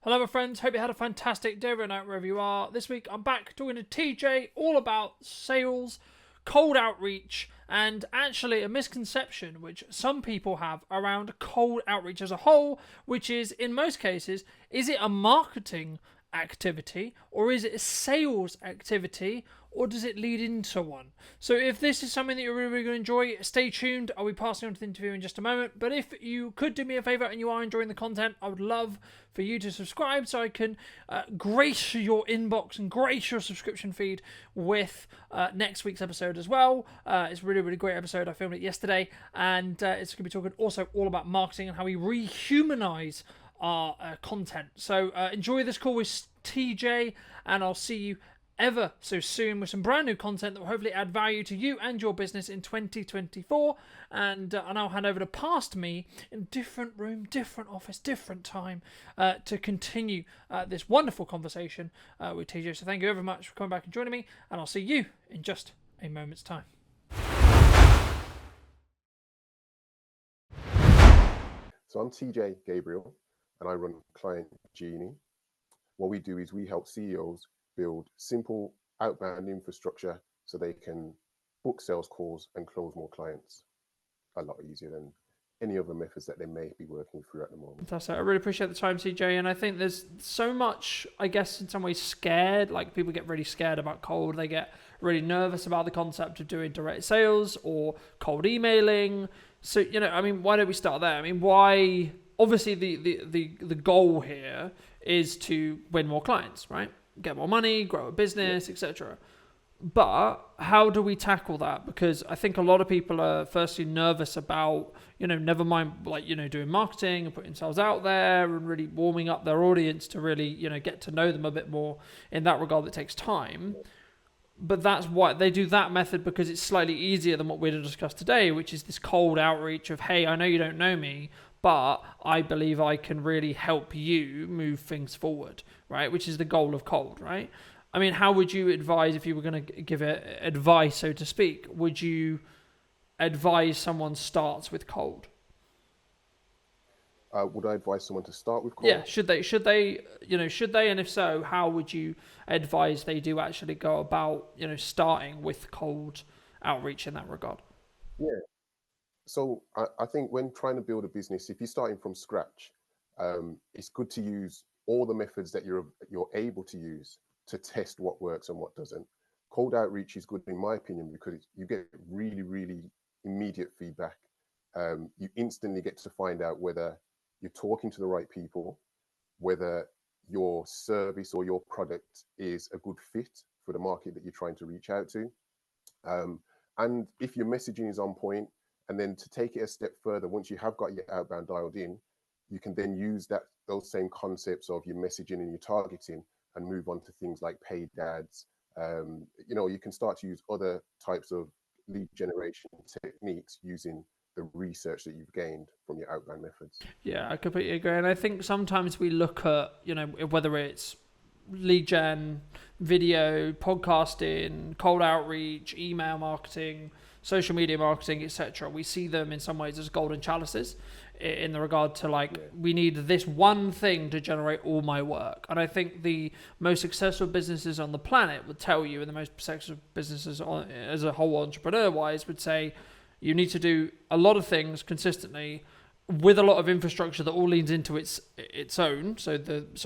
Hello, my friends. Hope you had a fantastic day or night wherever you are. This week, I'm back talking to TJ all about sales, cold outreach, and actually a misconception which some people have around cold outreach as a whole, which is, in most cases, is it a marketing activity or is it a sales activity or does it lead into one? So if this is something that you're really going to enjoy, stay tuned. I'll be passing on to the interview in just a moment. But if you could do me a favor and you are enjoying the content, I would love for you to subscribe so I can grace your inbox and grace your subscription feed with next week's episode as well. It's a really, really great episode. I filmed it yesterday, and it's going to be talking also all about marketing and how we rehumanize our content. So enjoy this call with TJ, and I'll see you ever so soon with some brand new content that will hopefully add value to you and your business in 2024. And I'll hand over to past me in different room, different office, different time to continue this wonderful conversation with TJ. So thank you very much for coming back and joining me, and I'll see you in just a moment's time. So I'm TJ Gabriel, and I run Client Genie. What we do is we help CEOs build simple outbound infrastructure so they can book sales calls and close more clients a lot easier than any other methods that they may be working through at the moment. Fantastic. I really appreciate the time, TJ. And I think there's so much, I guess, in some ways scared. Like people get really scared about cold. They get really nervous about the concept of doing direct sales or cold emailing. So, I mean, why don't we start there? I mean, why? Obviously, the goal here is to win more clients, right? Get more money, grow a business, etc. But how do we tackle that? Because I think a lot of people are firstly nervous about, never mind doing marketing and putting themselves out there and really warming up their audience to really, get to know them a bit more. In that regard, that takes time. But that's why they do that method, because it's slightly easier than what we're going to discuss today, which is this cold outreach of, hey, I know you don't know me, but I believe I can really help you move things forward, right? Which is the goal of cold, right? I mean, how would you advise, if you were going to give it advice, so to speak, would you advise someone starts with cold? Would I advise someone to start with cold? Yeah, should they, and if so, how would you advise they do actually go about, starting with cold outreach in that regard? Yeah. So I think when trying to build a business, if you're starting from scratch, it's good to use all the methods that you're able to use to test what works and what doesn't. Cold outreach is good, in my opinion, because you get really, really immediate feedback. You instantly get to find out whether you're talking to the right people, whether your service or your product is a good fit for the market that you're trying to reach out to. And if your messaging is on point, and then to take it a step further, once you have got your outbound dialed in, you can then use those same concepts of your messaging and your targeting and move on to things like paid ads. You can start to use other types of lead generation techniques using the research that you've gained from your outbound methods. Yeah, I completely agree. And I think sometimes we look at, whether it's lead gen, video, podcasting, cold outreach, email marketing, social media marketing, etc. We see them in some ways as golden chalices in the regard to we need this one thing to generate all my work. And I think the most successful businesses on the planet would tell you, and the most successful businesses as a whole entrepreneur wise would say, you need to do a lot of things consistently with a lot of infrastructure that all leans into its own. So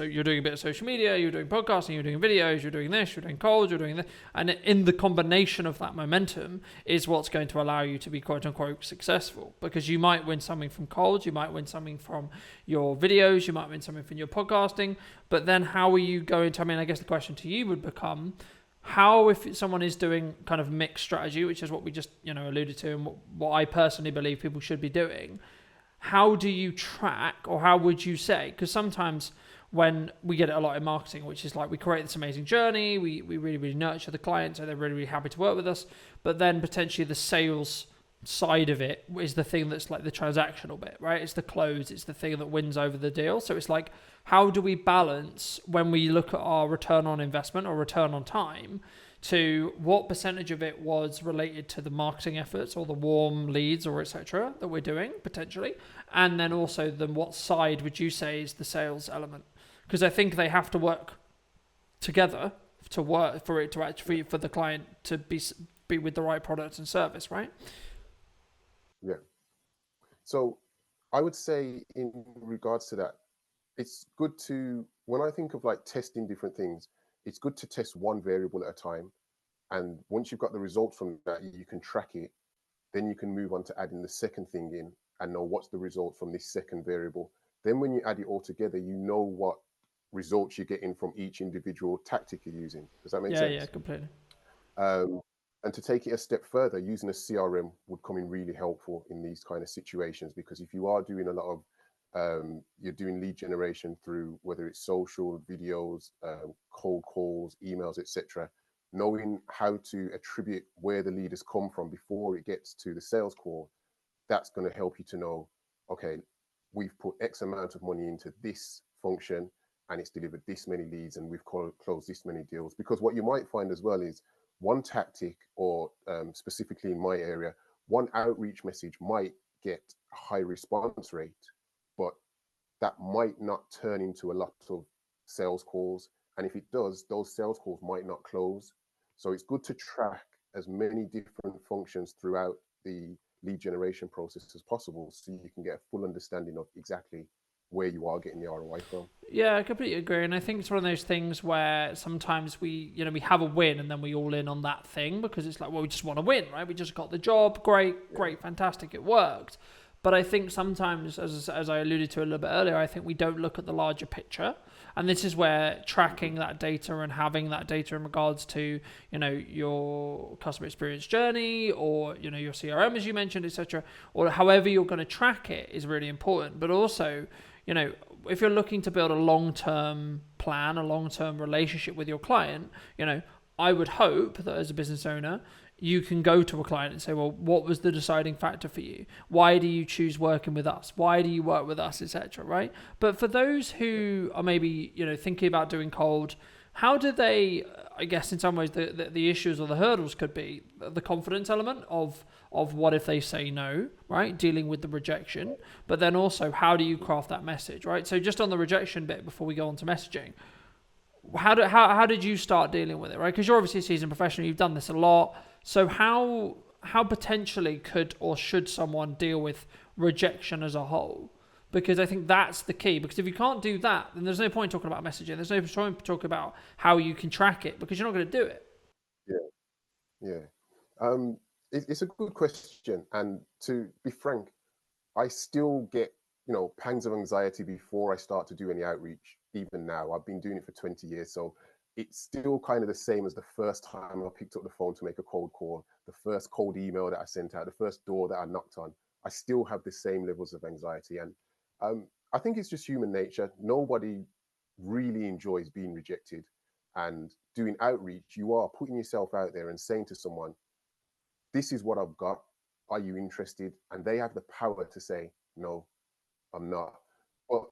you're doing a bit of social media, you're doing podcasting, you're doing videos, you're doing this, you're doing cold, you're doing this, and in the combination of that momentum is what's going to allow you to be quote unquote successful. Because you might win something from cold, you might win something from your videos, you might win something from your podcasting, but then how are you going to? I mean, I guess the question to you would become, how, if someone is doing kind of mixed strategy, which is what we just alluded to, and what I personally believe people should be doing. How do you track, or how would you say? Because sometimes when we get it a lot in marketing, which is we create this amazing journey, we really, really nurture the client, so they're really, really happy to work with us. But then potentially the sales side of it is the thing that's the transactional bit, right? It's the close, it's the thing that wins over the deal. So it's how do we balance when we look at our return on investment or return on time to what percentage of it was related to the marketing efforts or the warm leads or etc. that we're doing potentially, and then also what side would you say is the sales element? because I think they have to work together to work for it to actually for the client to be with the right product and service, right? Yeah. So I would say in regards to that, it's good to, when I think of like testing different things, it's good to test one variable at a time. And once you've got the results from that, you can track it. Then you can move on to adding the second thing in and know what's the result from this second variable. Then when you add it all together, you know what results you're getting from each individual tactic you're using. Does that make Yeah, sense? completely. Um, and to take it a step further, using a CRM would come in really helpful in these kind of situations, because if you are doing a lot of you're doing lead generation through whether it's social, videos, cold calls, emails, etc. Knowing how to attribute where the lead has come from before it gets to the sales call, that's going to help you to know, okay, we've put X amount of money into this function and it's delivered this many leads and we've closed this many deals. Because what you might find as well is one tactic, or specifically in my area, one outreach message might get a high response rate, but that might not turn into a lot of sales calls. And if it does, those sales calls might not close. So it's good to track as many different functions throughout the lead generation process as possible, so you can get a full understanding of exactly where you are getting the ROI from. Yeah, I completely agree, and I think it's one of those things where sometimes we have a win and then we all in on that thing because it's like, well, we just want to win, right? We just got the job, great, fantastic, it worked. But I think sometimes, as I alluded to a little bit earlier, I think we don't look at the larger picture. And this is where tracking that data and having that data in regards to, your customer experience journey or, your CRM, as you mentioned, etc., or however you're going to track it is really important. But also, if you're looking to build a long-term plan, a long-term relationship with your client, I would hope that as a business owner, you can go to a client and say, well, what was the deciding factor for you? Why do you choose working with us? Why do you work with us, etc., right? But for those who are maybe, thinking about doing cold, how do they, I guess in some ways the issues or the hurdles could be the confidence element of what if they say no, right? Dealing with the rejection, but then also how do you craft that message, right? So just on the rejection bit before we go on to messaging, how did you start dealing with it, right? Because you're obviously a seasoned professional, you've done this a lot. So how potentially could or should someone deal with rejection as a whole? Because I think that's the key. Because if you can't do that, then there's no point talking about messaging. There's no point talking about how you can track it because you're not going to do it. Yeah. It's a good question. And to be frank, I still get, pangs of anxiety before I start to do any outreach. Even now, I've been doing it for 20 years. So it's still kind of the same as the first time I picked up the phone to make a cold call, the first cold email that I sent out, the first door that I knocked on. I still have the same levels of anxiety. And I think it's just human nature. Nobody really enjoys being rejected. And doing outreach, you are putting yourself out there and saying to someone, this is what I've got. Are you interested? And they have the power to say, no, I'm not. But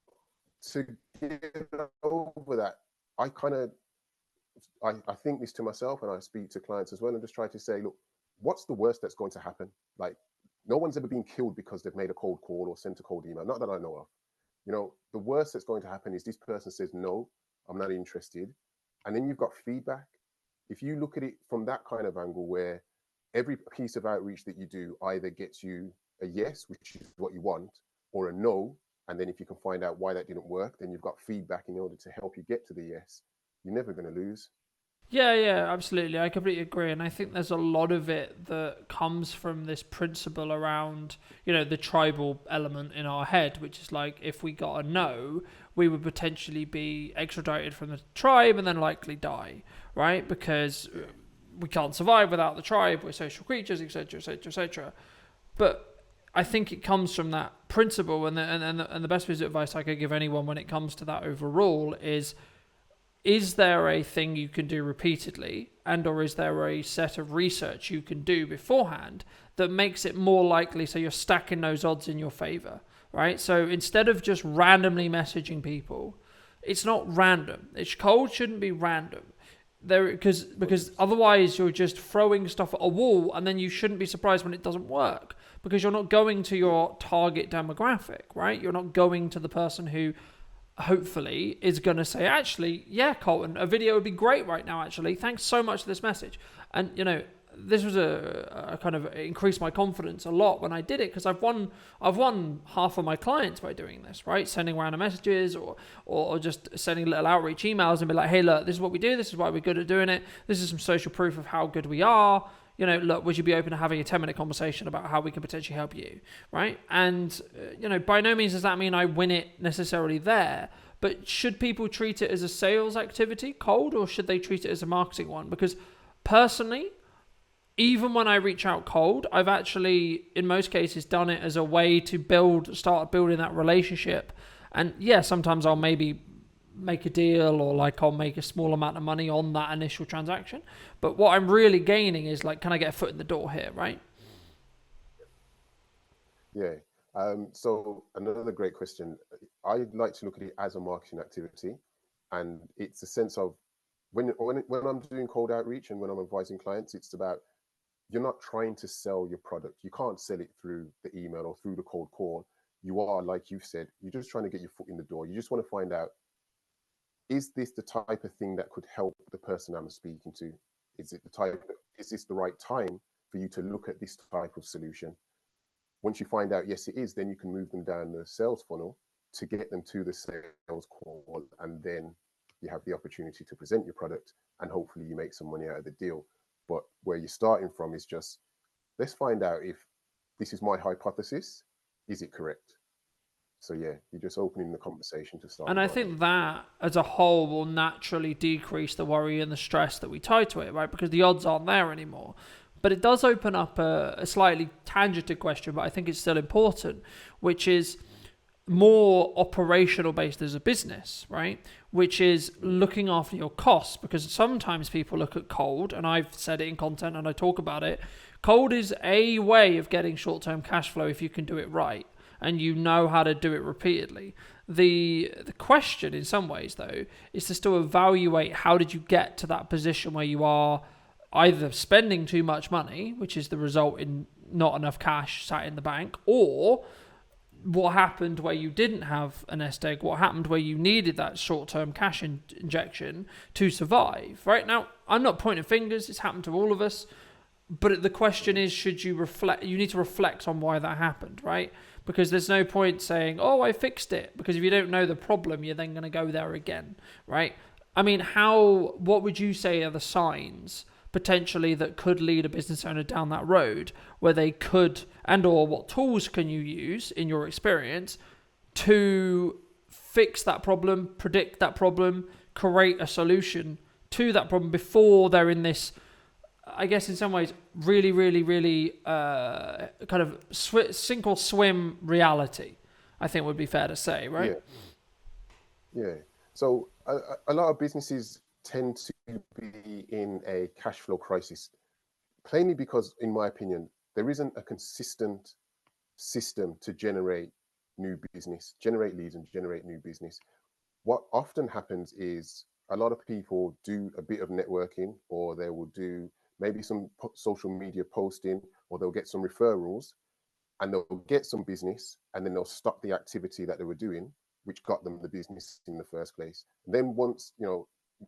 to get over that, I think this to myself, and I speak to clients as well, and just try to say, look, what's the worst that's going to happen? Like, no one's ever been killed because they've made a cold call or sent a cold email. Not that I know of. The worst that's going to happen is this person says, no, I'm not interested. And then you've got feedback. If you look at it from that kind of angle where every piece of outreach that you do either gets you a yes, which is what you want, or a no, and then if you can find out why that didn't work, then you've got feedback in order to help you get to the yes. You're never going to lose. Yeah, absolutely. I completely agree. And I think there's a lot of it that comes from this principle around, the tribal element in our head, which is like, if we got a no, we would potentially be extradited from the tribe and then likely die, right? Because we can't survive without the tribe. We're social creatures, etc., etc., etc. But I think it comes from that principle. And the best piece of advice I could give anyone when it comes to that overall is there a thing you can do repeatedly, and or is there a set of research you can do beforehand that makes it more likely, so you're stacking those odds in your favor, right? So instead of just randomly messaging people, it's not random. Cold shouldn't be random. Because otherwise you're just throwing stuff at a wall, and then you shouldn't be surprised when it doesn't work, because you're not going to your target demographic, right? You're not going to the person who hopefully is going to say, actually, yeah, Colton, a video would be great right now, actually. Thanks so much for this message. And, you know, this was a kind of increased my confidence a lot when I did it, because I've won half of my clients by doing this, right? Sending random messages or just sending little outreach emails and be like, hey, look, this is what we do. This is why we're good at doing it. This is some social proof of how good we are. You know, look, would you be open to having a 10-minute conversation about how we can potentially help you, right? And, you know, by no means does that mean I win it necessarily there, but should people treat it as a sales activity, cold, or should they treat it as a marketing one? Because personally, even when I reach out cold, I've actually, in most cases, done it as a way to start building that relationship. And yeah, sometimes I'll maybe make a deal, or like I'll make a small amount of money on that initial transaction. But what I'm really gaining is like, can I get a foot in the door here, right? Yeah. So another great question. I like to look at it as a marketing activity, and it's a sense of when I'm doing cold outreach and when I'm advising clients, it's about, you're not trying to sell your product. You can't sell it through the email or through the cold call. You are, like you've said, you're just trying to get your foot in the door. You just want to find out, is this the type of thing that could help the person I'm speaking to? Is this the right time for you to look at this type of solution? Once you find out, yes, it is, then you can move them down the sales funnel to get them to the sales call. And then you have the opportunity to present your product, and hopefully you make some money out of the deal. But where you're starting from is just, let's find out if this is my hypothesis, is it correct? So yeah, you're just opening the conversation to start And I regarding it. think that as a whole will naturally decrease the worry and the stress that we tie to it, right? Because the odds aren't there anymore. But it does open up a slightly tangented question, but I think it's still important, which is more operational based as a business, right? Which is looking after your costs, because sometimes people look at cold, and I've said it in content and I talk about it. Cold is a way of getting short-term cash flow if you can do it right and you know how to do it repeatedly. The question in some ways though is to still evaluate, how did you get to that position where you are either spending too much money, which is the result in not enough cash sat in the bank, or what happened where you didn't have a nest egg, what happened where you needed that short-term cash injection to survive, right? Now, I'm not pointing fingers, it's happened to all of us, but the question is, should you reflect? You need to reflect on why that happened, right? Because there's no point saying, oh, I fixed it, because if you don't know the problem, you're then going to go there again, right? I mean, what would you say are the signs potentially that could lead a business owner down that road where they could, and or what tools can you use in your experience to fix that problem, predict that problem, create a solution to that problem before they're in this, I guess in some ways, really, really, really kind of sink or swim reality, I think would be fair to say, right? Yeah. So a lot of businesses tend to be in a cash flow crisis, plainly because, in my opinion, there isn't a consistent system to generate generate leads and generate new business. What often happens is a lot of people do a bit of networking, or they will do maybe some social media posting, or they'll get some referrals, and they'll get some business, and then they'll stop the activity that they were doing, which got them the business in the first place. And then once,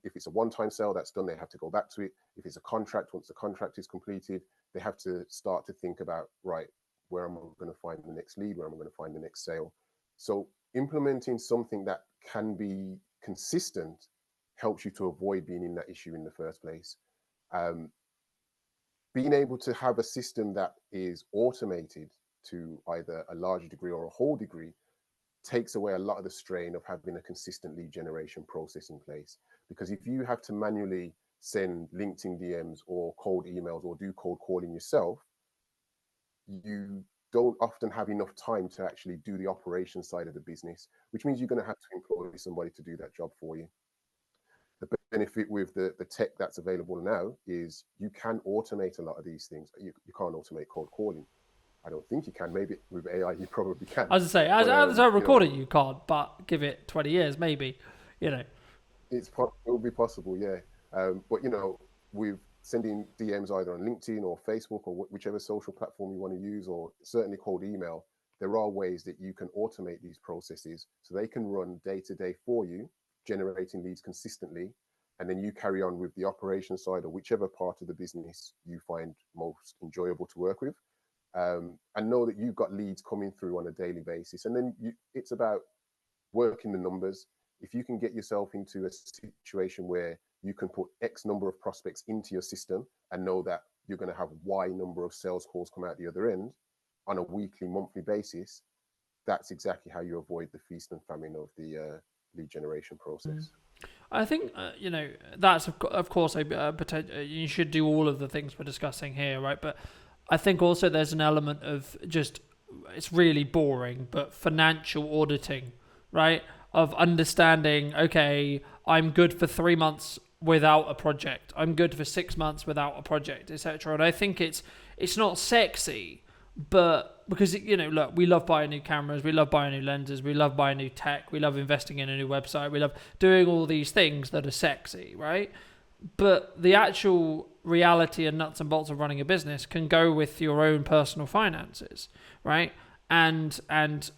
if it's a one-time sale that's done, they have to go back to it. If it's a contract, once the contract is completed, they have to start to think about, right, where am I going to find the next lead? Where am I going to find the next sale? So implementing something that can be consistent helps you to avoid being in that issue in the first place. Um, Being able to have a system that is automated to either a larger degree or a whole degree takes away a lot of the strain of having a consistent lead generation process in place. Because if you have to manually send LinkedIn DMs or cold emails or do cold calling yourself, you don't often have enough time to actually do the operation side of the business, which means you're going to have to employ somebody to do that job for you. The benefit with the tech that's available now is you can automate a lot of these things. You can't automate cold calling. I don't think you can. Maybe with AI you probably can. As I say, as I record it, you can't, but give it 20 years, maybe, you know. It will be possible, yeah. But with sending DMs either on LinkedIn or Facebook or whichever social platform you want to use, or certainly cold email, there are ways that you can automate these processes so they can run day to day for you, generating leads consistently. And then you carry on with the operation side or whichever part of the business you find most enjoyable to work with. And know that you've got leads coming through on a daily basis. And then it's about working the numbers. If you can get yourself into a situation where you can put X number of prospects into your system and know that you're going to have Y number of sales calls come out the other end on a weekly, monthly basis, that's exactly how you avoid the feast and famine of the lead generation process. I think that's of course a potential. You should do all of the things we're discussing here, right? But I think also there's an element of just it's really boring, but financial auditing, right? Of understanding, okay, I'm good for 3 months without a project. I'm good for 6 months without a project, etc. And I think it's not sexy, but because look, we love buying new cameras, we love buying new lenses, we love buying new tech, we love investing in a new website, we love doing all these things that are sexy, right? But the actual reality and nuts and bolts of running a business can go with your own personal finances, right? And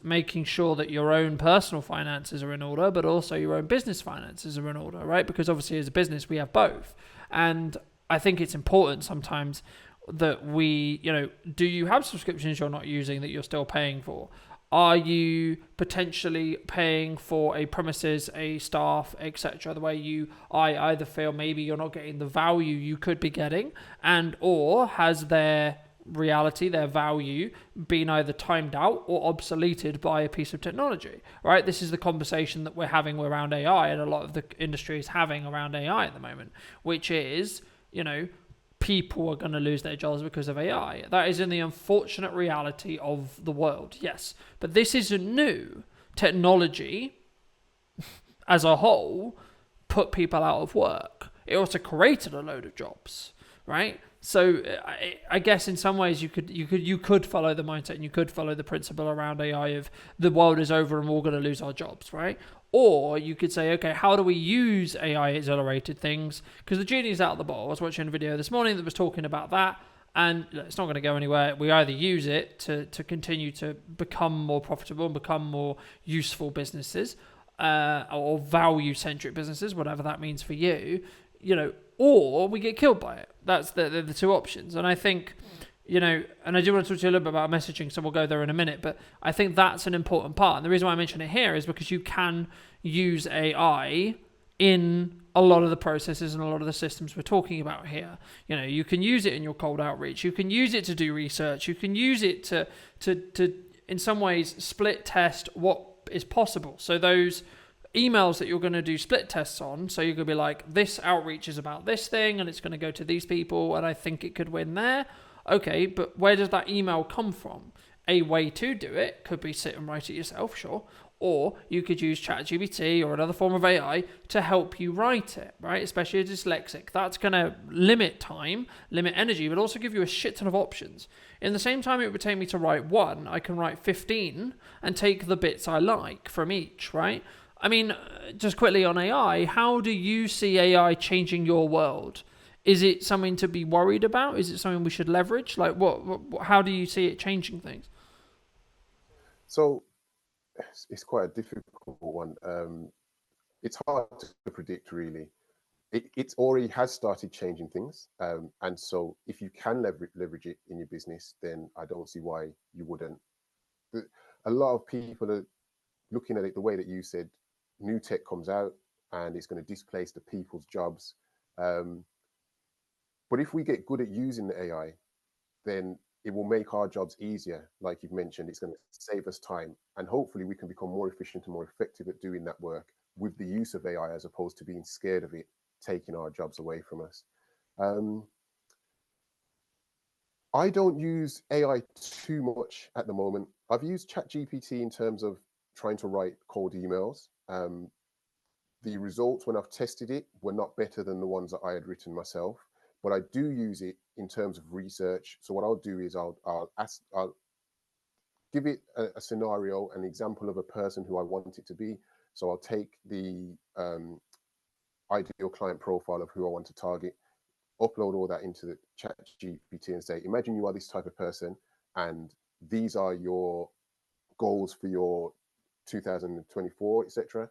making sure that your own personal finances are in order, but also your own business finances are in order, right? Because obviously as a business, we have both. And I think it's important sometimes that we, do you have subscriptions you're not using that you're still paying for? Are you potentially paying for a premises, a staff, etc. the way I either feel maybe you're not getting the value you could be getting, and or has their value been either timed out or obsoleted by a piece of technology, right? This is the conversation that we're having around AI, and a lot of the industry is having around AI at the moment, which is, people are going to lose their jobs because of AI. That is in the unfortunate reality of the world, yes. But this isn't new. Technology, as a whole, put people out of work. It also created a load of jobs, right? So I guess in some ways you could follow the mindset and you could follow the principle around AI of the world is over and we're all going to lose our jobs, right? Or you could say, okay, how do we use AI-accelerated things? Because the genie's out of the bottle. I was watching a video this morning that was talking about that, and it's not going to go anywhere. We either use it to continue to become more profitable and become more useful businesses, or value-centric businesses, whatever that means for you, or we get killed by it. That's the two options. And I think, and I do want to talk to you a little bit about messaging, so we'll go there in a minute, but I think that's an important part. And the reason why I mention it here is because you can use AI in a lot of the processes and a lot of the systems we're talking about here. You can use it in your cold outreach. You can use it to do research. You can use it to in some ways, split test what is possible. So those emails that you're going to do split tests on, so you're going to be like, this outreach is about this thing and it's going to go to these people and I think it could win there. Okay, but where does that email come from? A way to do it could be sit and write it yourself, sure. Or you could use ChatGPT or another form of AI to help you write it, right? Especially if you're dyslexic. That's going to limit time, limit energy, but also give you a shit ton of options. In the same time it would take me to write one, I can write 15 and take the bits I like from each, right? I mean, just quickly on AI, how do you see AI changing your world? Is it something to be worried about? Is it something we should leverage? Like, how do you see it changing things? So it's quite a difficult one. It's hard to predict, really. It already has started changing things. And so if you can leverage it in your business, then I don't see why you wouldn't. A lot of people are looking at it the way that you said. New tech comes out and it's going to displace the people's jobs. But if we get good at using the AI, then it will make our jobs easier. Like you've mentioned, it's going to save us time. And hopefully we can become more efficient and more effective at doing that work with the use of AI, as opposed to being scared of it taking our jobs away from us. I don't use AI too much at the moment. I've used ChatGPT in terms of trying to write cold emails. The results when I've tested it were not better than the ones that I had written myself, but I do use it in terms of research. So what I'll do is I'll give it a scenario, an example of a person who I want it to be. So I'll take the ideal client profile of who I want to target, upload all that into the ChatGPT and say, imagine you are this type of person and these are your goals for your 2024, etc.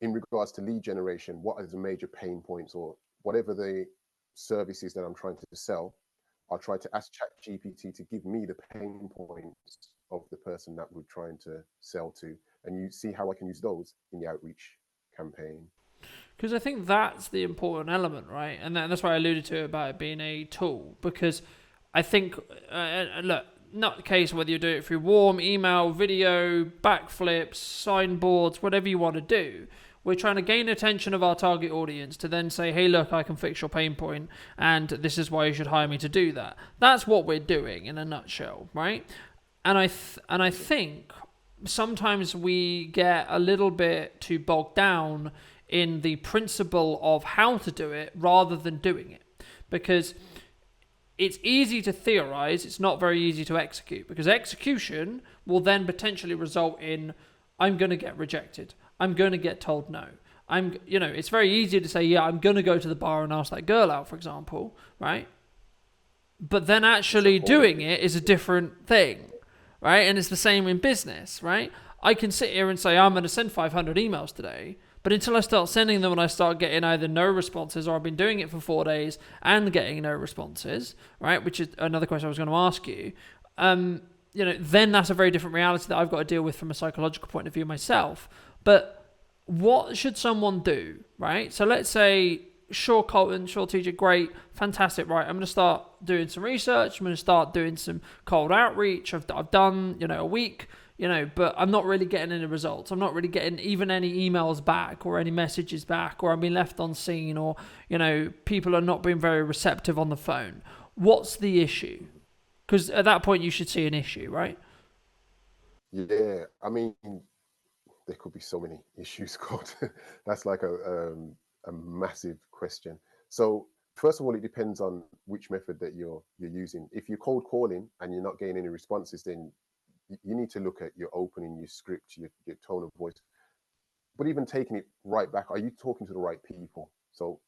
In regards to lead generation, what are the major pain points or whatever the services that I'm trying to sell? I'll try to ask ChatGPT to give me the pain points of the person that we're trying to sell to, and you see how I can use those in the outreach campaign. Because I think that's the important element, right? And that's why I alluded to it about it being a tool. Because I think, look, not the case whether you do it through warm, email, video, backflips, signboards, whatever you want to do. We're trying to gain attention of our target audience to then say, hey, look, I can fix your pain point, and this is why you should hire me to do that. That's what we're doing in a nutshell, right? And I think sometimes we get a little bit too bogged down in the principle of how to do it rather than doing it. Because it's easy to theorize, it's not very easy to execute, because execution will then potentially result in, I'm going to get rejected. I'm going to get told no. It's very easy to say, yeah, I'm going to go to the bar and ask that girl out, for example, right? But then actually doing it is a different thing, right? And it's the same in business, right? I can sit here and say, I'm going to send 500 emails today, but until I start sending them and I start getting either no responses, or I've been doing it for 4 days and getting no responses, right? Which is another question I was going to ask you. Then that's a very different reality that I've got to deal with from a psychological point of view myself. But what should someone do, right? So let's say, sure, Colton, sure, TJ, great, fantastic, right? I'm going to start doing some research. I'm going to start doing some cold outreach. I've done, a week, but I'm not really getting any results. I'm not really getting even any emails back or any messages back, or I'm being left on scene, or, people are not being very receptive on the phone. What's the issue? Because at that point you should see an issue, right? Yeah, I mean, there could be so many issues, God. That's like a massive question. So first of all, it depends on which method that you're using. If you're cold calling and you're not getting any responses, then you need to look at your opening, your script, your tone of voice. But even taking it right back, are you talking to the right people? So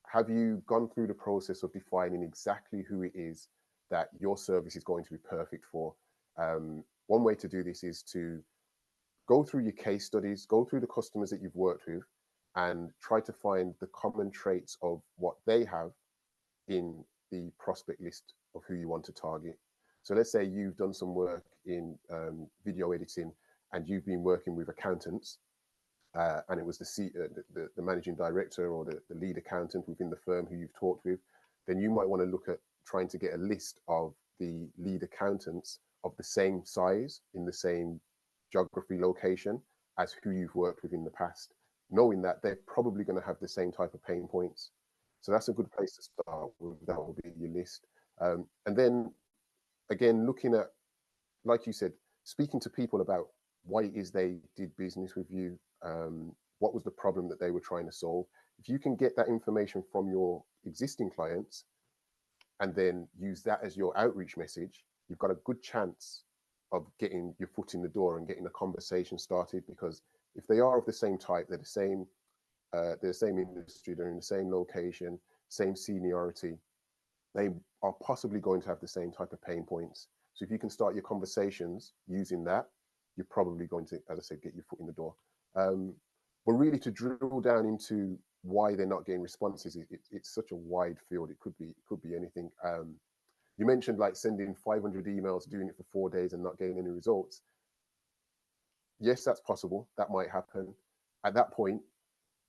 have you gone through the process of defining exactly who it is that your service is going to be perfect for? One way to do this is to go through your case studies, go through the customers that you've worked with, and try to find the common traits of what they have in the prospect list of who you want to target. So let's say you've done some work in video editing, and you've been working with accountants, and it was the managing director or the lead accountant within the firm who you've talked with. Then you might want to look at trying to get a list of the lead accountants of the same size in the same geography location as who you've worked with in the past, knowing that they're probably going to have the same type of pain points. So that's a good place to start with. That will be your list. And then again, looking at, like you said, speaking to people about why it is they did business with you, what was the problem that they were trying to solve. If you can get that information from your existing clients and then use that as your outreach message, you've got a good chance of getting your foot in the door and getting a conversation started. Because if they are of the same type, they're the same industry, they're in the same location, same seniority, they are possibly going to have the same type of pain points. So if you can start your conversations using that, you're probably going to, as I said, get your foot in the door. But really, to drill down into why they're not getting responses, it's such a wide field. It could be anything. You mentioned like sending 500 emails, doing it for 4 days and not getting any results. Yes, that's possible. That might happen. At that point,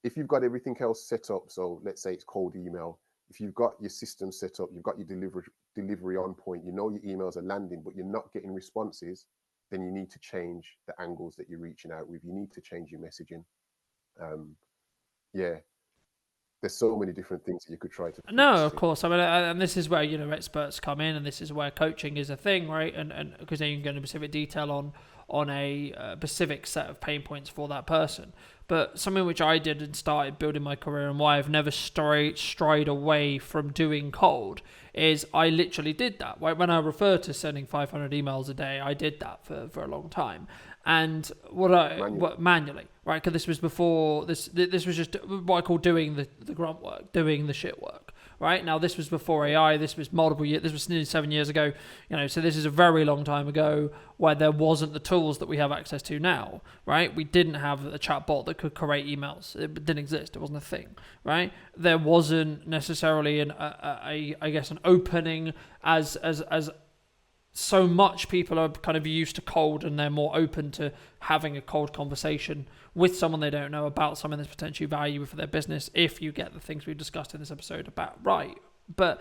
if you've got everything else set up, so let's say it's cold email, if you've got your system set up, you've got your delivery on point, you know your emails are landing, but you're not getting responses, then you need to change the angles that you're reaching out with. You need to change your messaging. Yeah, there's so many different things that you could try to fix. No, of course. I mean, and this is where experts come in, and this is where coaching is a thing, right? And because then you can go into specific detail on a specific set of pain points for that person. But something which I did and started building my career, and why I've never strayed away from doing cold, is I literally did that. When I refer to sending 500 emails a day, I did that for a long time. And manually, right? Because this was before this was just what I call doing the grunt work, doing the shit work. Right now, this was before AI. This was multiple years. This was nearly 7 years ago. So this is a very long time ago where there wasn't the tools that we have access to now. Right? We didn't have a chatbot that could create emails. It didn't exist. It wasn't a thing. Right? There wasn't necessarily I guess an opening as so much people are kind of used to cold, and they're more open to having a cold conversation with someone they don't know about something that's potentially valuable for their business, if you get the things we've discussed in this episode about right. But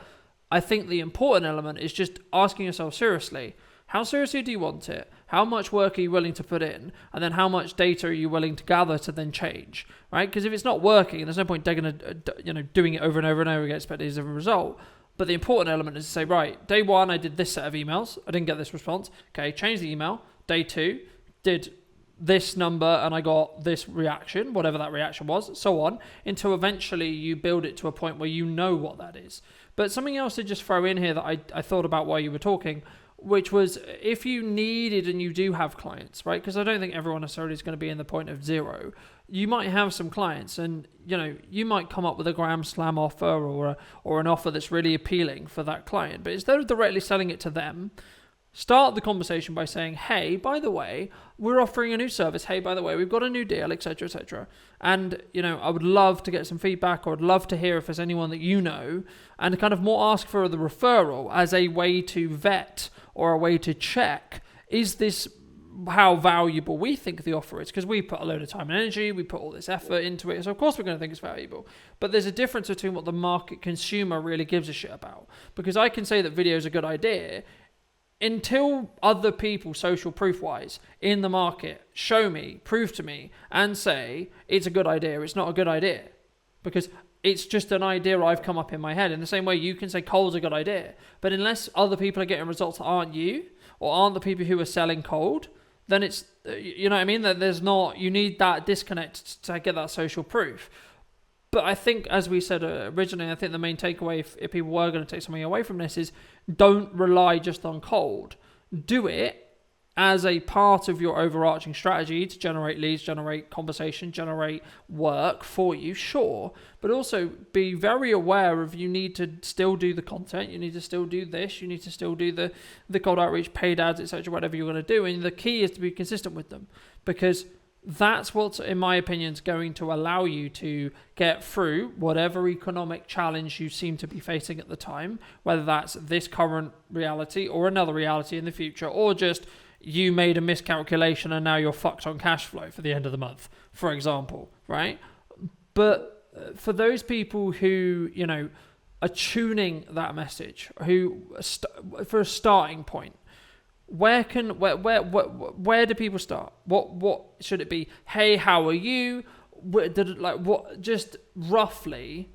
I think the important element is just asking yourself seriously, how seriously do you want it? How much work are you willing to put in? And then how much data are you willing to gather to then change, right? Because if it's not working, there's no point doing it over and over and over again, expecting a different result. But the important element is to say, right, day one, I did this set of emails. I didn't get this response. Okay, change the email. Day two, did this number and I got this reaction, whatever that reaction was, so on, until eventually you build it to a point where you know what that is. But something else to just throw in here that I thought about while you were talking, which was if you needed, and you do have clients, right? Because I don't think everyone necessarily is going to be in the point of zero. You might have some clients, and you might come up with a gram slam offer or an offer that's really appealing for that client. But instead of directly selling it to them, start the conversation by saying, hey, by the way, we're offering a new service. Hey, by the way, we've got a new deal, etc., etc. And, I would love to get some feedback, or I'd love to hear if there's anyone that you know, and kind of more ask for the referral as a way to vet or a way to check, is this how valuable we think the offer is? Because we put a load of time and energy, we put all this effort into it, so of course we're going to think it's valuable. But there's a difference between what the market consumer really gives a shit about. Because I can say that video is a good idea until other people, social proof-wise, in the market show me, prove to me, and say it's a good idea, it's not a good idea. Because it's just an idea I've come up in my head. In the same way you can say cold's a good idea, but unless other people are getting results that aren't you, or aren't the people who are selling cold, then it's, you know what I mean? That there's not, you need that disconnect to get that social proof. But I think, as we said originally, I think the main takeaway, if people were going to take something away from this, is don't rely just on cold. Do it as a part of your overarching strategy to generate leads, generate conversation, generate work for you, sure. But also be very aware of, you need to still do the content, you need to still do this, you need to still do the cold outreach, paid ads, etc., whatever you're going to do. And the key is to be consistent with them, because that's what, in my opinion, is going to allow you to get through whatever economic challenge you seem to be facing at the time, whether that's this current reality or another reality in the future, or just you made a miscalculation and now you're fucked on cash flow for the end of the month, for example, right? But for those people who, are tuning that message, who, for a starting point, where do people start? What should it be? Hey, how are you? Just roughly,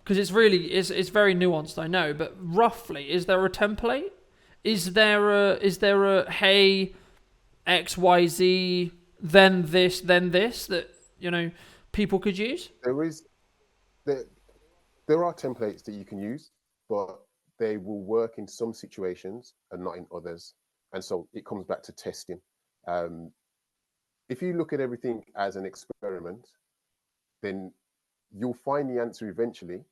because it's very nuanced, I know, but roughly, is there a template? Is there a hey, XYZ, then this that people could use? There are templates that you can use, but they will work in some situations and not in others. And so it comes back to testing. If you look at everything as an experiment, then you'll find the answer eventually.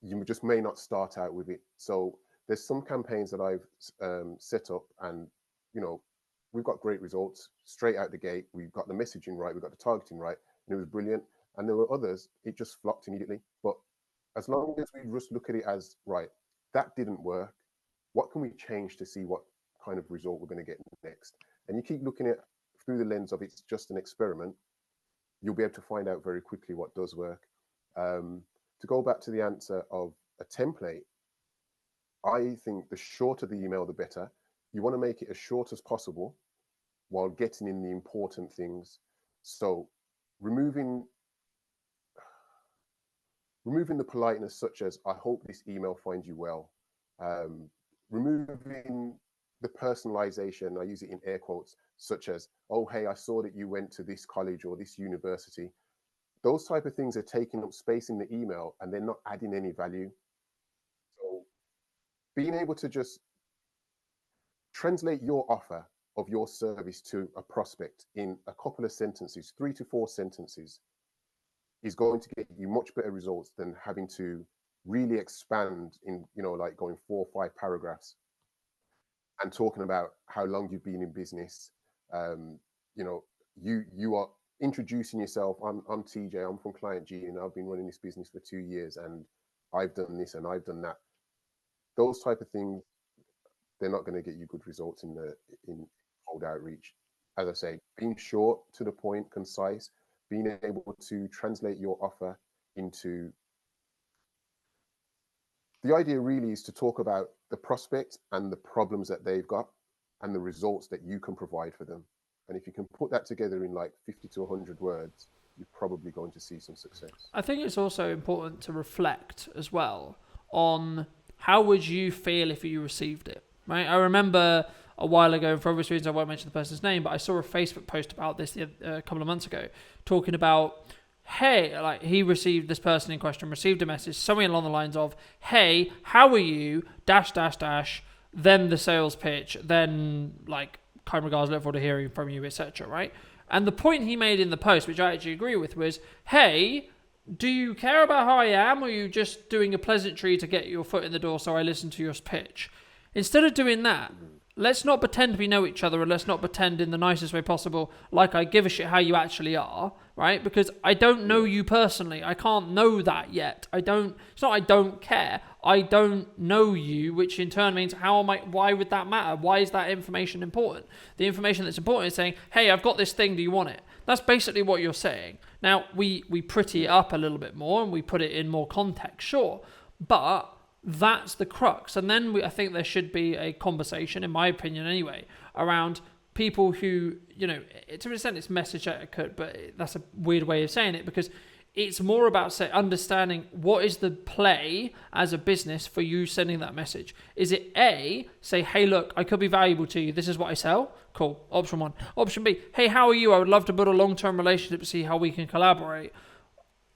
You just may not start out with it. So there's some campaigns that I've set up, and we've got great results straight out the gate. We've got the messaging right, we've got the targeting right, and it was brilliant. And there were others, it just flopped immediately. But as long as we just look at it as, right, that didn't work, what can we change to see what kind of result we're going to get next? And you keep looking at through the lens of it's just an experiment, you'll be able to find out very quickly what does work. To go back to the answer of a template, I think the shorter the email, the better. You want to make it as short as possible while getting in the important things. So removing the politeness, such as, I hope this email finds you well. Removing the personalization, I use it in air quotes, such as, oh, hey, I saw that you went to this college or this university. Those type of things are taking up space in the email and they're not adding any value. So being able to just translate your offer of your service to a prospect in a couple of sentences, 3 to 4 sentences, is going to get you much better results than having to really expand in, like going 4 or 5 paragraphs and talking about how long you've been in business. You know, you are introducing yourself. I'm TJ. I'm from Client G, and I've been running this business for 2 years, and I've done this and I've done that. Those type of things, they're not going to get you good results in cold outreach. As I say, being short, to the point, concise, being able to translate your offer into, the idea really is to talk about the prospect and the problems that they've got and the results that you can provide for them. And if you can put that together in like 50 to 100 words, you're probably going to see some success. I think it's also important to reflect as well on how would you feel if you received it, right? I remember a while ago, and for obvious reasons I won't mention the person's name, but I saw a Facebook post about this a couple of months ago, talking about, hey, like he received, this person in question received a message somewhere along the lines of, hey, how are you, dash, dash, dash, then the sales pitch, then like, kind regards, look forward to hearing from you, etc., right? And the point he made in the post, which I actually agree with, was, hey, do you care about how I am, or are you just doing a pleasantry to get your foot in the door so I listen to your pitch? Instead of doing that, let's not pretend we know each other, and let's not pretend in the nicest way possible like I give a shit how you actually are, right? Because I don't know you personally. I can't know that yet. It's not I don't care. I don't know you, which in turn means why would that matter? Why is that information important? The information that's important is saying, hey, I've got this thing, do you want it? That's basically what you're saying. Now, we pretty it up a little bit more and we put it in more context, sure. But that's the crux. And then I think there should be a conversation, in my opinion anyway, around people who, to an extent it's message etiquette, but that's a weird way of saying it, because it's more about understanding what is the play as a business for you sending that message. Is it A, say, hey, look, I could be valuable to you. This is what I sell. Cool. Option 1. Option B, hey, how are you? I would love to build a long-term relationship to see how we can collaborate.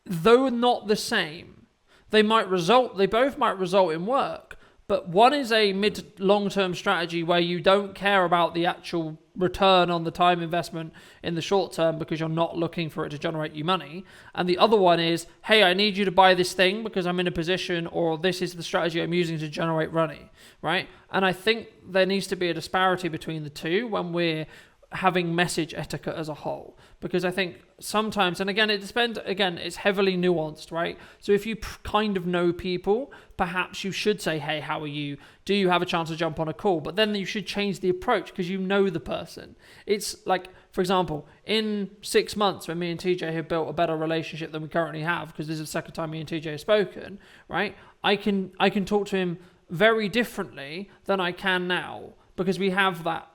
Though not the same, they both might result in work, but one is a mid-long-term strategy where you don't care about the actual return on the time investment in the short term because you're not looking for it to generate you money. And the other one is, hey, I need you to buy this thing because I'm in a position, or this is the strategy I'm using to generate money, right? And I think there needs to be a disparity between the two when we're having message etiquette as a whole, because I think sometimes, and again, it's heavily nuanced, right? So if you kind of know people, perhaps you should say, hey, how are you? Do you have a chance to jump on a call? But then you should change the approach because you know the person. It's like, for example, in 6 months when me and TJ have built a better relationship than we currently have, because this is the second time me and TJ have spoken, right? I can talk to him very differently than I can now because we have that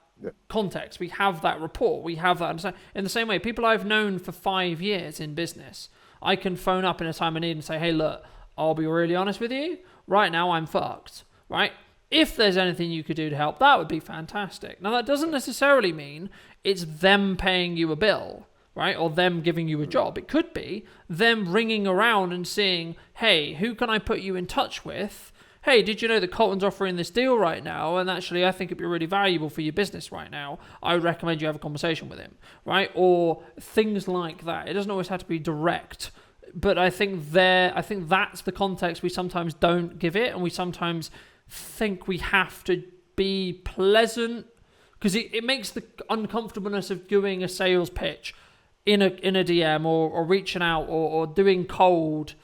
context, we have that rapport, we have that understanding. In the same way, people I've known for 5 years in business, I can phone up in a time of need and say, hey, look, I'll be really honest with you, right now I'm fucked, right? If there's anything you could do to help, that would be fantastic. Now, that doesn't necessarily mean it's them paying you a bill, right? Or them giving you a job. It could be them ringing around and seeing, hey, who can I put you in touch with? Hey, did you know that Colton's offering this deal right now? And actually, I think it'd be really valuable for your business right now. I would recommend you have a conversation with him, right? Or things like that. It doesn't always have to be direct, but I think that's the context we sometimes don't give it, and we sometimes think we have to be pleasant because it makes the uncomfortableness of doing a sales pitch in a DM or reaching out or doing cold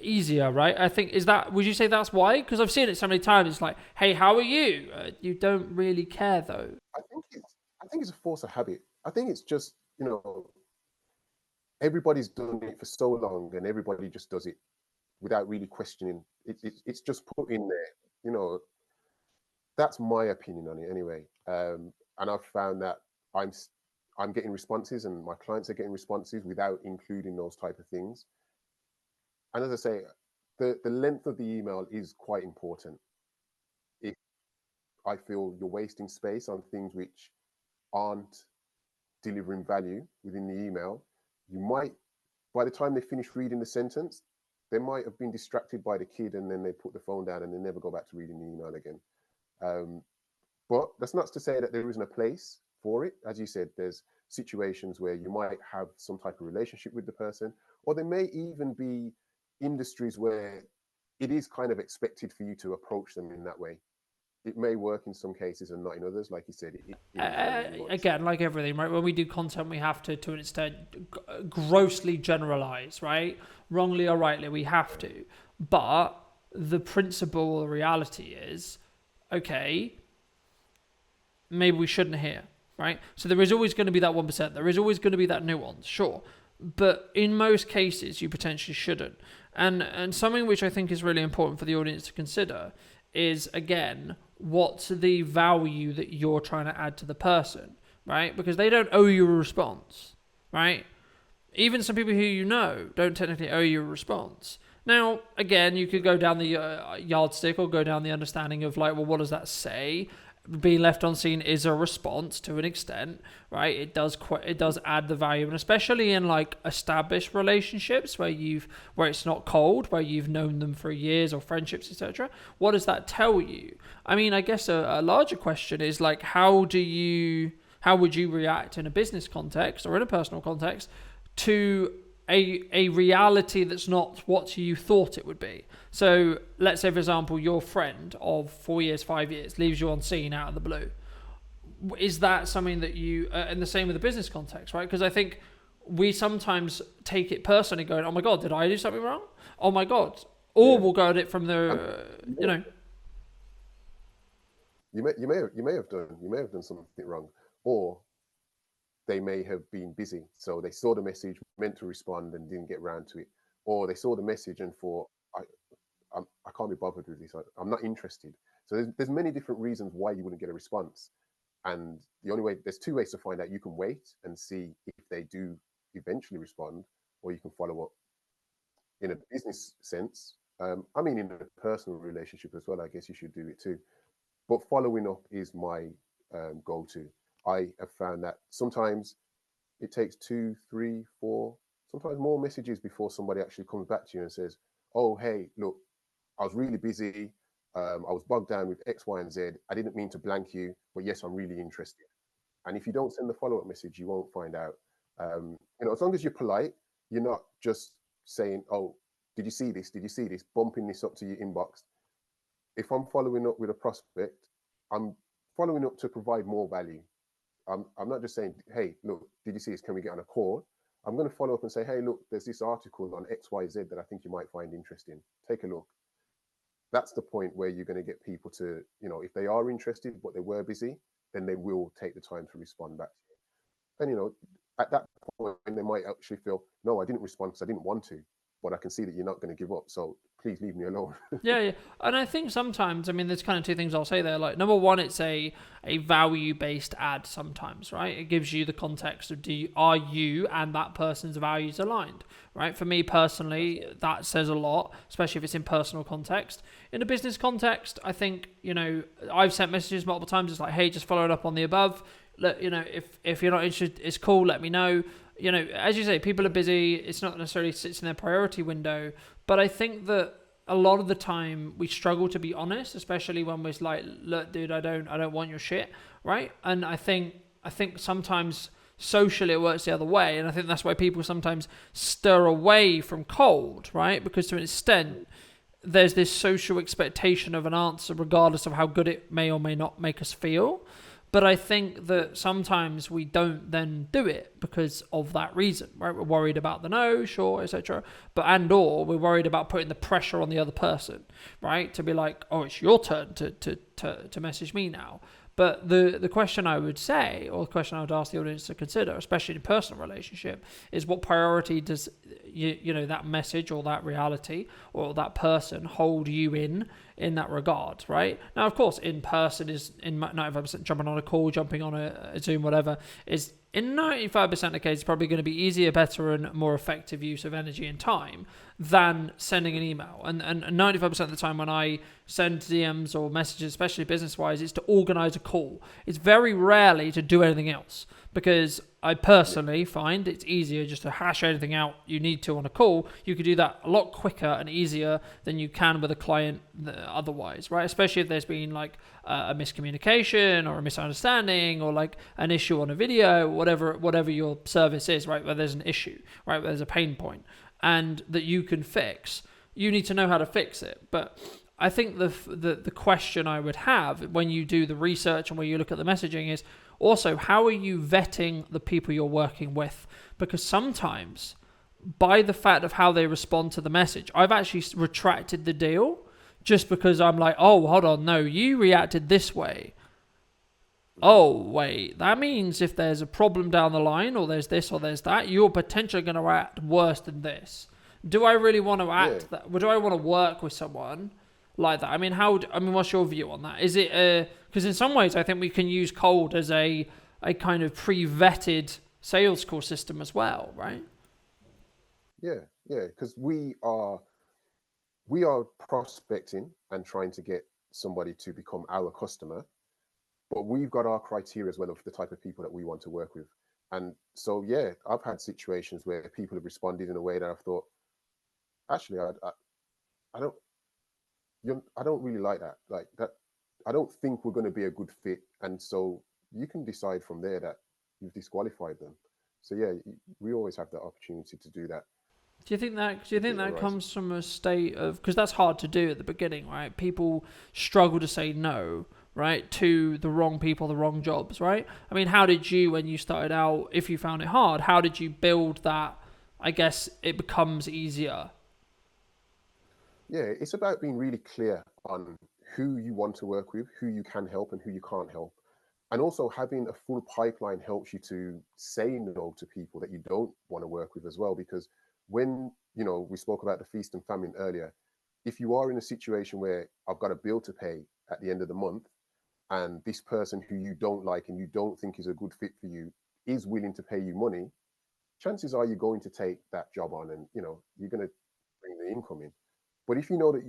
easier, right? I think, would you say that's why? Because I've seen it so many times. It's like, hey, how are you? You don't really care though. I think it's a force of habit. I think it's just, everybody's done it for so long and everybody just does it without really questioning. It's just put in there, that's my opinion on it anyway. And I've found that I'm getting responses and my clients are getting responses without including those type of things. And as I say, the length of the email is quite important. If I feel you're wasting space on things which aren't delivering value within the email, you might, by the time they finish reading the sentence, they might have been distracted by the kid and then they put the phone down and they never go back to reading the email again. But that's not to say that there isn't a place for it. As you said, there's situations where you might have some type of relationship with the person, or there may even be industries where it is kind of expected for you to approach them in that way. It may work in some cases and not in others. Like you said, it is very much. Again, like everything, right? When we do content, we have to an extent, grossly generalize, right? Wrongly or rightly, we have to. But the principle, the reality is, okay, maybe we shouldn't hear, right? So there is always going to be that 1%. There is always going to be that nuance, sure. But in most cases, you potentially shouldn't. And something which I think is really important for the audience to consider is, again, what's the value that you're trying to add to the person, right? Because they don't owe you a response, right? Even some people who you know don't technically owe you a response. Now, again, you could go down the yardstick or go down the understanding of like, well, what does that say? Being left on scene is a response to an extent, right? It does add the value, and especially in like established relationships where it's not cold, where you've known them for years, or friendships, etc. What does that tell you? I mean, I guess a larger question is like, how would you react in a business context or in a personal context to a reality that's not what you thought it would be? So let's say, for example, your friend of 4 years, 5 years leaves you on scene out of the blue. Is that something that you, and the same with the business context, right? Because I think we sometimes take it personally, going, oh my God, did I do something wrong? Oh my God. Or we'll go at it from the, you know. You may have done something wrong, or they may have been busy. So they saw the message, meant to respond, and didn't get around to it. Or they saw the message and thought, I can't be bothered with this. I'm not interested. So there's many different reasons why you wouldn't get a response. And there's two ways to find out. You can wait and see if they do eventually respond, or you can follow up. In a business sense, I mean, in a personal relationship as well, I guess you should do it too. But following up is my go-to. I have found that sometimes it takes 2, 3, 4, sometimes more messages before somebody actually comes back to you and says, oh, hey, look, I was really busy. I was bogged down with X, Y, and Z. I didn't mean to blank you, but yes, I'm really interested. And if you don't send the follow-up message, you won't find out. As long as you're polite, you're not just saying, oh, did you see this? Did you see this? Bumping this up to your inbox. If I'm following up with a prospect, I'm following up to provide more value. I'm not just saying, hey, look, did you see this? Can we get on a call? I'm going to follow up and say, hey, look, there's this article on XYZ that I think you might find interesting. Take a look. That's the point where you're going to get people to, if they are interested, but they were busy, then they will take the time to respond back to you. And, at that point, they might actually feel, no, I didn't respond because I didn't want to, but I can see that you're not going to give up. So please leave me alone. Yeah. And I think sometimes, I mean, there's kind of two things I'll say there. Like, number one, it's a value-based ad sometimes, right? It gives you the context of are you and that person's values aligned, right? For me personally, that says a lot, especially if it's in personal context. In a business context, I think, I've sent messages multiple times. It's like, hey, just follow it up on the above. Look, if you're not interested, it's cool. Let me know. As you say, people are busy. It's not necessarily sits in their priority window. But I think that a lot of the time we struggle to be honest, especially when we're like, look, dude, I don't want your shit, right? And I think sometimes socially it works the other way, and I think that's why people sometimes stir away from cold, right? Because to an extent, there's this social expectation of an answer, regardless of how good it may or may not make us feel. But I think that sometimes we don't then do it because of that reason, right? We're worried about the no, sure, etc. Or we're worried about putting the pressure on the other person, right? To be like, oh, it's your turn to message me now. But the question I would say, or the question I would ask the audience to consider, especially in a personal relationship, is what priority does that message or that reality or that person hold you in that regard, right? Now, of course, in person is in 95% jumping on a call, jumping on a Zoom, whatever, is in 95% of the cases probably going to be easier, better, and more effective use of energy and time than sending an email. And 95% of the time when I send DMs or messages, especially business-wise, it's to organize a call. It's very rarely to do anything else, Because I personally find it's easier just to hash anything out you need to on a call. You could do that a lot quicker and easier than you can with a client otherwise, right? Especially if there's been like a miscommunication or a misunderstanding or like an issue on a video, whatever your service is, right? Where there's an issue, right? Where there's a pain point and that you can fix. You need to know how to fix it. But I think the question I would have when you do the research and when you look at the messaging is also, how are you vetting the people you're working with? Because sometimes by the fact of how they respond to the message, I've actually retracted the deal just because I'm like, oh, hold on, no, you reacted this way. Oh, wait, that means if there's a problem down the line or there's this or there's that, you're potentially going to react worse than this. Do I really want to act that? Do I want to work with someone like that? I mean, what's your view on that? Is it because in some ways I think we can use cold as a kind of pre-vetted sales call system as well, right? Yeah, because we are prospecting and trying to get somebody to become our customer, but we've got our criteria as well of the type of people that we want to work with. And so, yeah, I've had situations where people have responded in a way that I've thought, actually, I don't really like that. Like that, I don't think we're going to be a good fit. And so you can decide from there that you've disqualified them. So yeah, we always have the opportunity to do that. Do you think that comes from a state of, because that's hard to do at the beginning, right? People struggle to say no, right, to the wrong people, the wrong jobs, right? I mean, how did you, when you started out, if you found it hard, how did you build that? I guess it becomes easier. Yeah, it's about being really clear on who you want to work with, who you can help and who you can't help. And also having a full pipeline helps you to say no to people that you don't want to work with as well. Because when, we spoke about the feast and famine earlier, if you are in a situation where I've got a bill to pay at the end of the month, and this person who you don't like and you don't think is a good fit for you is willing to pay you money, chances are you're going to take that job on and, you're going to bring the income in. But if you know that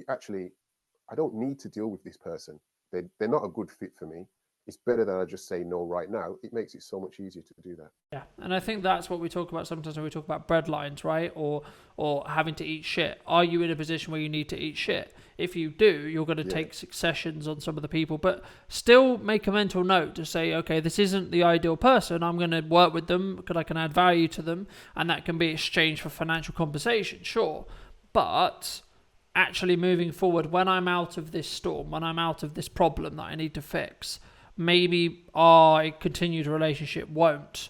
I don't need to deal with this person, they're not a good fit for me, it's better that I just say no right now. It makes it so much easier to do that. Yeah, and I think that's what we talk about sometimes when we talk about breadlines, right? Or having to eat shit. Are you in a position where you need to eat shit? If you do, you're going to take successions on some of the people, but still make a mental note to say, okay, this isn't the ideal person. I'm going to work with them because I can add value to them, and that can be exchanged for financial compensation, sure. But actually moving forward, when I'm out of this storm, when I'm out of this problem that I need to fix, maybe our continued relationship won't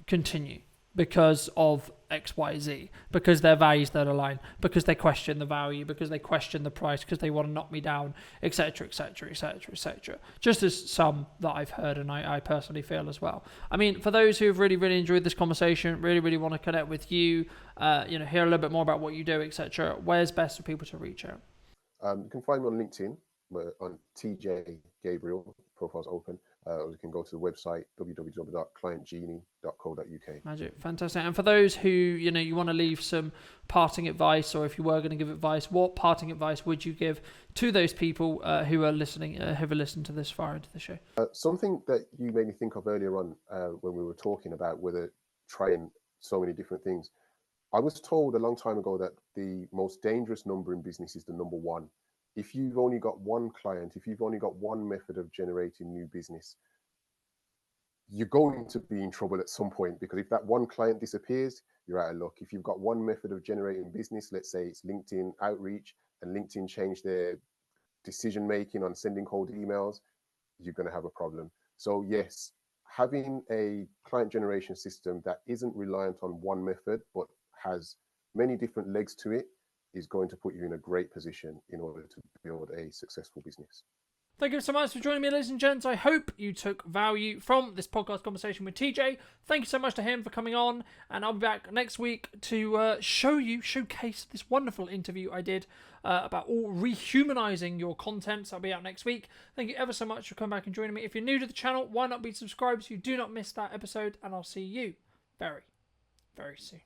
continue because of X, Y, Z, because their values don't align, because they question the value, because they question the price, because they want to knock me down, etc., etc., etc., etc. Just as some that I've heard and I personally feel as well. I mean, for those who have really, really enjoyed this conversation, really, really want to connect with you, hear a little bit more about what you do, etc., where's best for people to reach out? You can find me on LinkedIn, on TJ Gabriel, profile's open. Or you can go to the website www.clientgenie.co.uk. Magic, fantastic. And for those who you want to leave some parting advice, or if you were going to give advice, what parting advice would you give to those people who are listening, who have listened to this far into the show? Something that you made me think of earlier on when we were talking about whether trying so many different things. I was told a long time ago that the most dangerous number in business is the number one. If you've only got one client, if you've only got one method of generating new business, you're going to be in trouble at some point, because if that one client disappears, you're out of luck. If you've got one method of generating business, let's say it's LinkedIn outreach, and LinkedIn changed their decision making on sending cold emails, you're going to have a problem. So yes, having a client generation system that isn't reliant on one method, but has many different legs to it, is going to put you in a great position in order to build a successful business. Thank you so much for joining me, ladies and gents. I hope you took value from this podcast conversation with TJ. Thank you so much to him for coming on, and I'll be back next week to showcase this wonderful interview I did about all rehumanizing your content. So I'll be out next week. Thank you ever so much for coming back and joining me. If you're new to the channel, why not be subscribed so you do not miss that episode, and I'll see you very, very soon.